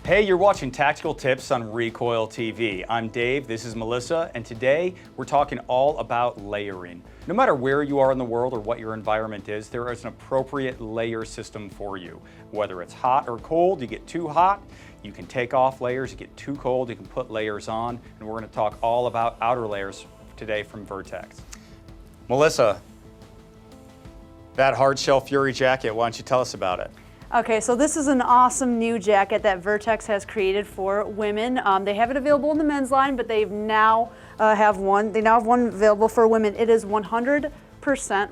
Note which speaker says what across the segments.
Speaker 1: Hey, you're watching Tactical Tips on Recoil TV. I'm Dave, this is Melissa, and today we're talking all about layering. No matter where you are in the world or what your environment is, there is an appropriate layer system for you. Whether it's hot or cold, you get too hot, you can take off layers, you get too cold, you can put layers on, and we're going to talk all about outer layers today from Vertx. Melissa, that Hard Shell Fury jacket, why don't you tell us about it?
Speaker 2: Okay, so this is an awesome new jacket that Vertx has created for women. They have it available in the men's line, but they now have one available for women. It is 100%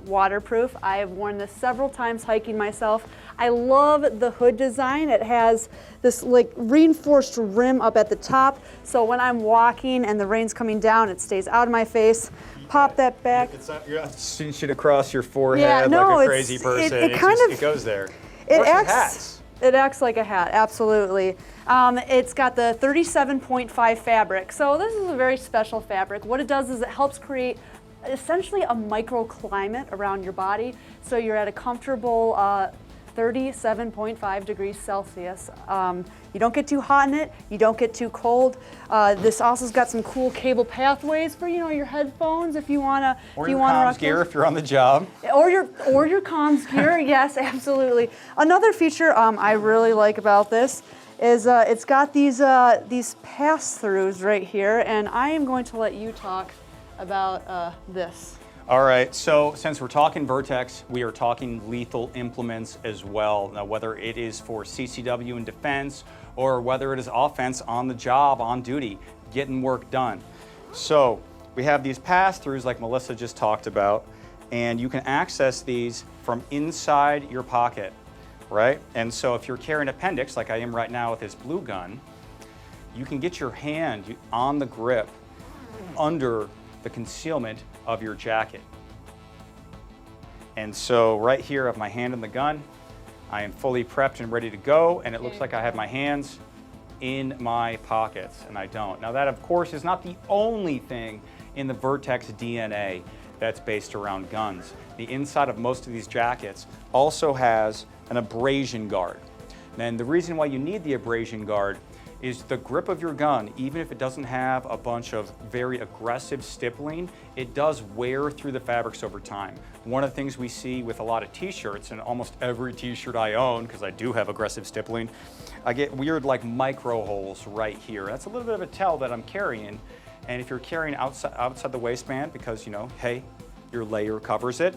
Speaker 2: waterproof. I have worn this several times hiking myself. I love the hood design. It has this like reinforced rim up at the top, so when I'm walking and the rain's coming down, it stays out of my face. Pop that back.
Speaker 1: You're not cinch it across your forehead like a crazy person. It goes there.
Speaker 2: It acts like a hat, absolutely. It's got the 37.5 fabric, so this is a very special fabric. What it does is it helps create essentially a microclimate around your body, so you're at a comfortable 37.5 degrees Celsius. You don't get too hot in it, you don't get too cold. This also's got some cool cable pathways for your headphones if you wanna.
Speaker 1: Or your comms gear if you're on the job.
Speaker 2: Or your comms gear, yes, absolutely. Another feature I really like about this is it's got these pass-throughs right here, and I am going to let you talk about this.
Speaker 1: All right, so since we're talking Vertx, we are talking lethal implements as well. Now, whether it is for CCW in defense or whether it is offense on the job, on duty, getting work done. So we have these pass-throughs like Melissa just talked about, and you can access these from inside your pocket, right? And so if you're carrying appendix, like I am right now with this blue gun, you can get your hand on the grip under the concealment of your jacket. And so right here I have my hand in the gun. I am fully prepped and ready to go, and it looks like I have my hands in my pockets, and I don't. Now that, of course, is not the only thing in the Vertx DNA that's based around guns. The inside of most of these jackets also has an abrasion guard. And the reason why you need the abrasion guard is the grip of your gun, even if it doesn't have a bunch of very aggressive stippling, it does wear through the fabrics over time. One of the things we see with a lot of t-shirts, and almost every t-shirt I own, because I do have aggressive stippling, I get weird like micro holes right here. That's a little bit of a tell that I'm carrying. And if you're carrying outside the waistband because, hey, your layer covers it,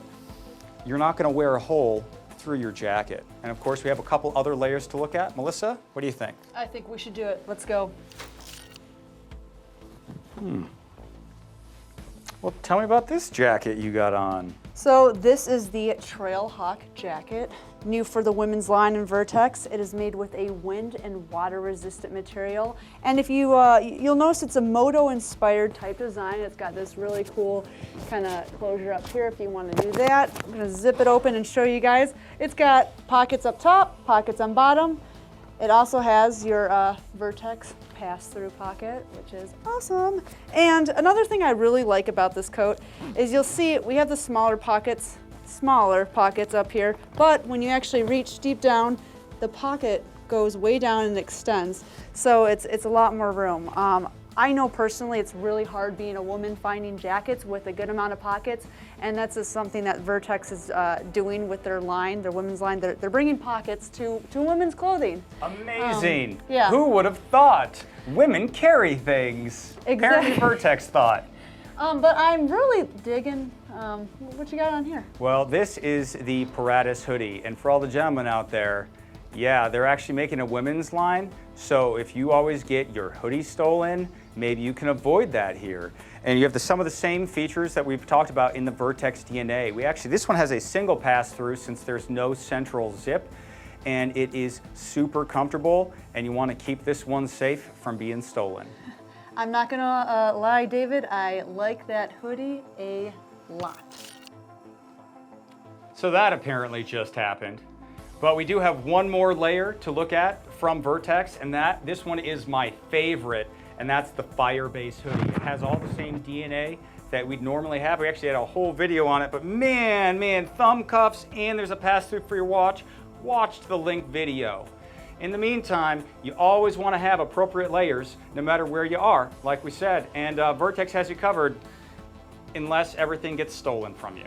Speaker 1: you're not gonna wear a hole through your jacket. And of course, we have a couple other layers to look at. Melissa, what do you think?
Speaker 2: I think we should do it. Let's go.
Speaker 1: Well, tell me about this jacket you got on.
Speaker 2: So this is the Trailhawk jacket, new for the women's line in Vertx. It is made with a wind and water resistant material. And if you'll notice it's a moto inspired type design. It's got this really cool kind of closure up here if you want to do that. I'm gonna zip it open and show you guys. It's got pockets up top, pockets on bottom. It also has your Vertx pass-through pocket, which is awesome. And another thing I really like about this coat is you'll see we have the smaller pockets up here, but when you actually reach deep down, the pocket goes way down and extends. So it's a lot more room. I know personally it's really hard being a woman finding jackets with a good amount of pockets, and that's just something that Vertx is doing with their line, their women's line. They're bringing pockets to women's clothing.
Speaker 1: Amazing.
Speaker 2: Yeah.
Speaker 1: Who would have thought? Women carry things.
Speaker 2: Exactly.
Speaker 1: Apparently Vertx thought.
Speaker 2: But I'm really digging what you got on here.
Speaker 1: Well, this is the Paratus hoodie, and for all the gentlemen out there, yeah, they're actually making a women's line. So if you always get your hoodie stolen, maybe you can avoid that here. And you have some of the same features that we've talked about in the Vertx DNA. This one has a single pass-through since there's no central zip, and it is super comfortable, and you want to keep this one safe from being stolen.
Speaker 2: I'm not gonna lie, David, I like that hoodie a lot.
Speaker 1: So that apparently just happened. But we do have one more layer to look at from Vertx, and this one is my favorite, and that's the Firebase hoodie. It has all the same DNA that we'd normally have. We actually had a whole video on it, but man, thumb cuffs, and there's a pass-through for your watch. Watch the link video. In the meantime, you always want to have appropriate layers no matter where you are, like we said, and Vertx has you covered unless everything gets stolen from you.